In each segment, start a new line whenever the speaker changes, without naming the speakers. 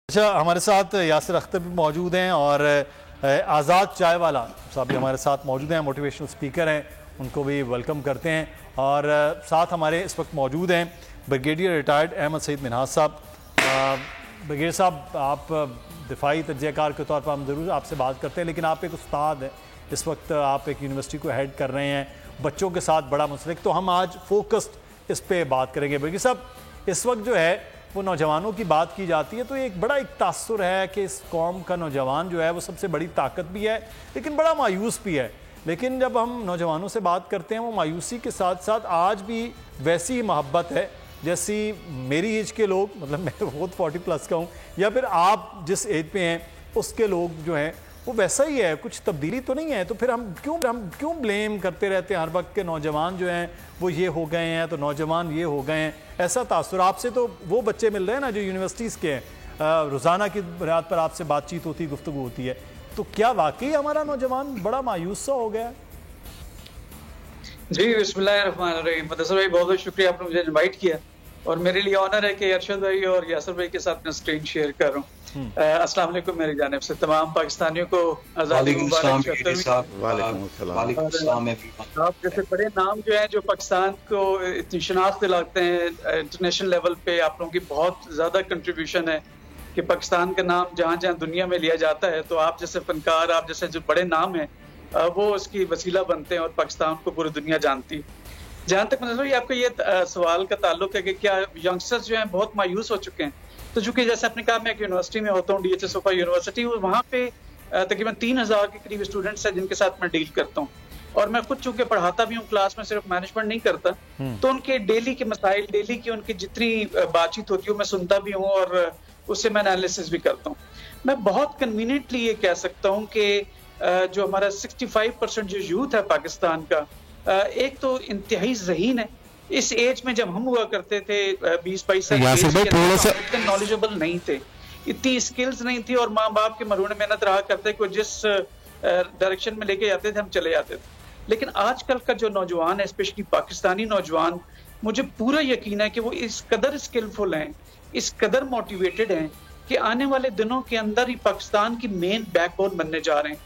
अच्छा, हमारे साथ यासिर अख्तर भी मौजूद हैं और आज़ाद चाय वाला साहब भी हमारे साथ मौजूद हैं, मोटिवेशनल स्पीकर हैं, उनको भी वेलकम करते हैं। और साथ हमारे इस वक्त मौजूद हैं ब्रिगेडियर रिटायर्ड अहमद सईद मिन्हाज साहब। ब्रिगेडियर साहब, आप दिफाई तजज़ियाकार के तौर पर हम ज़रूर आपसे बात करते हैं, लेकिन आप एक उस्ताद हैं, इस वक्त आप एक यूनिवर्सिटी को हेड कर रहे हैं, बच्चों के साथ बड़ा मुंसलिक, तो हम आज फोकस्ड इस पर बात करेंगे। ब्रिगेडियर साहब, इस वक्त जो है वो नौजवानों की बात की जाती है तो एक बड़ा एक तासुर है कि इस कौम का नौजवान जो है वो सबसे बड़ी ताकत भी है, लेकिन बड़ा मायूस भी है। लेकिन जब हम नौजवानों से बात करते हैं, वो मायूसी के साथ साथ आज भी वैसी ही मोहब्बत है जैसी मेरी एज के लोग, मतलब मैं खुद 40+ का हूँ, या फिर आप जिस एज पे हैं उसके लोग जो हैं वो वैसा ही है, कुछ तब्दीली तो नहीं है। तो फिर हम क्यों ब्लेम करते रहते हैं हर वक्त के नौजवान जो हैं वो ये हो गए हैं, तो नौजवान ये हो गए हैं। ऐसा तासुर आपसे तो वो बच्चे मिल रहे हैं ना जो यूनिवर्सिटीज़ के हैं, रोज़ाना की बुनियाद पर आपसे बातचीत होती है, गुफ्तगू होती है, तो क्या वाकई हमारा नौजवान बड़ा मायूस सा हो गया है?
जी, बिस्मिल्लाहिर्रहमानिर्रहीम। मुदस्सिर भाई, बहुत बहुत शुक्रिया, आपने मुझे इनवाइट किया और मेरे लिए ऑनर है कि अरशद भाई और यासिर भाई के साथ मैं स्क्रीन शेयर कर रहा हूँ। अस्सलाम वालेकुम मेरी जानिब से तमाम पाकिस्तानियों को आज़ादी मुबारक। आप जैसे बड़े नाम जो हैं जो पाकिस्तान को इतनी शनाख्त दिलाते हैं इंटरनेशनल लेवल पे, आप लोगों की बहुत ज़्यादा कंट्रीब्यूशन है कि पाकिस्तान का नाम जहाँ जहाँ दुनिया में लिया जाता है तो आप जैसे फनकार, आप जैसे जो बड़े नाम हैं वो उसकी वसीला बनते हैं और पाकिस्तान को पूरी दुनिया जानती है। जहाँ तक मतलब आपको ये सवाल का ताल्लुक है कि क्या यंगस्टर्स जो हैं बहुत मायूस हो चुके हैं, तो चूंकि जैसे आपने कहा मैं एक यूनिवर्सिटी में होता हूँ, DHS सोफा यूनिवर्सिटी, वहाँ पे तकरीबन 3000 के करीब स्टूडेंट्स हैं जिनके साथ मैं डील करता हूँ। और मैं खुद चूंकि पढ़ाता भी हूँ क्लास में, सिर्फ मैनेजमेंट नहीं करता, तो उनके डेली के मसाइल, डेली की उनकी जितनी बातचीत होती है मैं सुनता भी हूँ और उससे मैं एनालिसिस भी करता हूँ। मैं बहुत कन्वीनियंटली ये कह सकता हूँ कि जो हमारा 65% जो यूथ है पाकिस्तान का, एक तो इंतहाई ज़हीन है। इस एज में जब हम हुआ करते थे 20-22 साल, इतने नॉलेजेबल नहीं थे, इतनी स्किल्स नहीं थी और माँ बाप के मरूने मेहनत रहा करते कि जिस डायरेक्शन में लेके जाते थे हम चले जाते थे। लेकिन आजकल का जो नौजवान है, स्पेशली पाकिस्तानी नौजवान, मुझे पूरा यकीन है कि वो इस कदर स्किलफुल हैं, इस कदर मोटिवेटेड हैं कि आने वाले दिनों के अंदर ही पाकिस्तान की मेन बैकबोन बनने जा रहे हैं।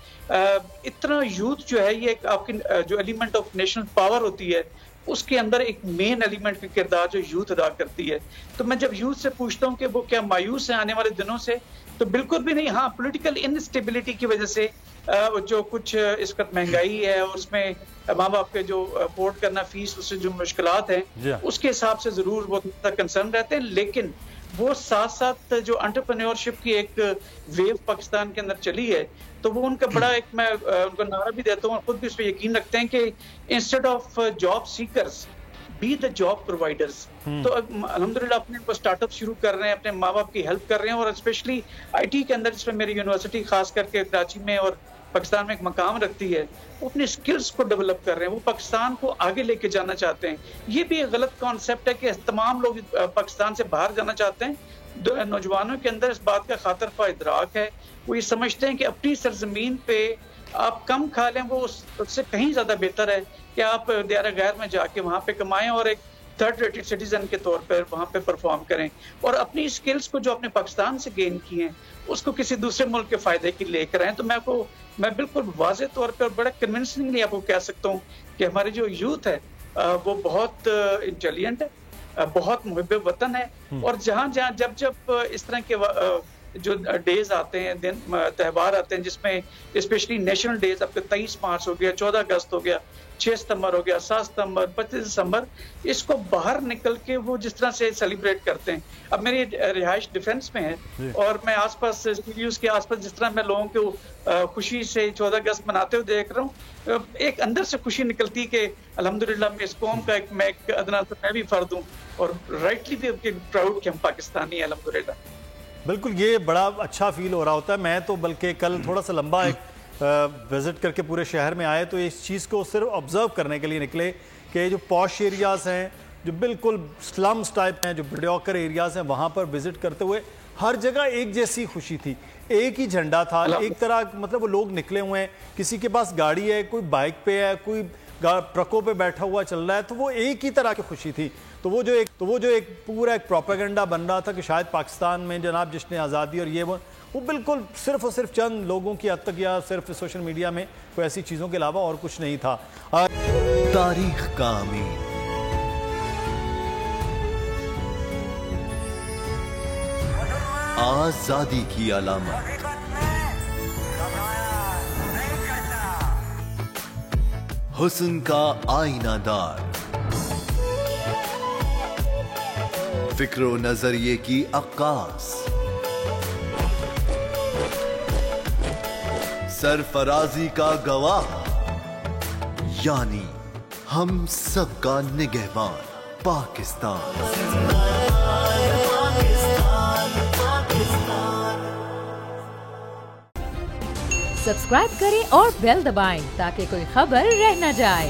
इतना यूथ जो है ये आपकी जो एलिमेंट ऑफ नेशनल पावर होती है उसके अंदर एक मेन एलिमेंट का किरदार जो यूथ अदा करती है। तो मैं जब यूथ से पूछता हूँ कि वो क्या मायूस है आने वाले दिनों से, तो बिल्कुल भी नहीं। हाँ, पॉलिटिकल इनस्टेबिलिटी की वजह से जो कुछ इस वक्त महंगाई है और उसमें माँ बाप के जो अफोर्ड करना फीस, उससे जो मुश्किलात हैं उसके हिसाब से जरूर वो कंसर्न रहते हैं। लेकिन वो साथ साथ जो एंटरप्रेन्योरशिप की एक वेव पाकिस्तान के अंदर चली है, तो वो उनका बड़ा एक मैं उनको नारा भी देता हूँ और खुद भी इस पर यकीन रखते हैं कि instead of job seekers be the job providers. तो अल्हम्दुलिल्लाह अपने स्टार्टअप शुरू कर रहे हैं, अपने माँ बाप की हेल्प कर रहे हैं और स्पेशली IT के अंदर, जिसमें मेरी यूनिवर्सिटी खास करके कराची में और पाकिस्तान में एक मकाम रखती है, वो अपने स्किल्स को डेवलप कर रहे हैं, वो पाकिस्तान को आगे लेके जाना चाहते हैं। ये भी एक गलत कॉन्सेप्ट है कि तमाम लोग पाकिस्तान से बाहर जाना चाहते हैं। नौजवानों के अंदर इस बात का खातर ख्वाह इदराक है, वो ये समझते हैं कि अपनी सरजमीन पे आप कम खा लें, वो उससे कहीं ज्यादा बेहतर है कि आप दियारा गैर में जाके वहाँ पे कमाएं और एक थर्ड रेटेड सिटीजन के तौर पर वहाँ पे परफॉर्म करें और अपनी स्किल्स को जो अपने पाकिस्तान से गेन किए हैं उसको किसी दूसरे मुल्क के फायदे के लिए लेकर आए। तो मैं बिल्कुल वाज़ेह तौर पर और बड़ा कन्विंसिंगली आपको कह सकता हूँ कि हमारे जो यूथ है वो बहुत इंटेलिजेंट है, बहुत मुहिब वतन है और जहाँ जहाँ जब इस तरह के जो डेज आते हैं, दिन त्यौहार आते हैं, जिसमें स्पेशली नेशनल डेज, आपके 23 मार्च हो गया, 14 अगस्त हो गया, 6 सितंबर हो गया, 7 सितंबर, 25 दिसंबर, इसको बाहर निकल के वो जिस तरह से सेलिब्रेट करते हैं। अब मेरी रिहाइश डिफेंस में है और मैं आसपास स्टूडियोज के आसपास जिस तरह मैं लोगों को खुशी से 14 अगस्त मनाते हुए देख रहा हूँ, एक अंदर से खुशी निकलती कि अल्हम्दुलिल्लाह मैं इस कौम का एक अदना मैं भी फर्द हूँ और राइटली भी प्राउड कि हम पाकिस्तानी हैं अल्हम्दुलिल्लाह।
बिल्कुल, ये बड़ा अच्छा फील हो रहा होता है। मैं तो बल्कि कल थोड़ा सा लंबा एक विज़िट करके पूरे शहर में आए, तो इस चीज़ को सिर्फ ऑब्ज़र्व करने के लिए निकले कि जो पॉश एरियाज़ हैं, जो बिल्कुल स्लम्स टाइप हैं, जो मीडियोकर एरियाज़ हैं, वहाँ पर विज़िट करते हुए हर जगह एक जैसी खुशी थी, एक ही झंडा था, एक तरह, मतलब वो लोग निकले हुए हैं, किसी के पास गाड़ी है, कोई बाइक पे है, कोई ट्रकों पे बैठा हुआ चल रहा है, तो वो एक ही तरह की खुशी थी। तो वो जो एक पूरा एक प्रोपेगेंडा बन रहा था कि शायद पाकिस्तान में जनाब जश्न आज़ादी और ये वो बिल्कुल सिर्फ और सिर्फ चंद लोगों की हद तक या सिर्फ सोशल मीडिया में कोई ऐसी चीज़ों के अलावा और कुछ नहीं था।
तारीख का अमीर, आजादी की अलामत, हुस्न का आईनादार, फिक्र नजरिए की अक्कास, सरफराजी का गवाह, यानी हम सबका निगहबान पाकिस्तान।
सब्सक्राइब करें और बेल दबाएं ताकि कोई खबर रह न जाए।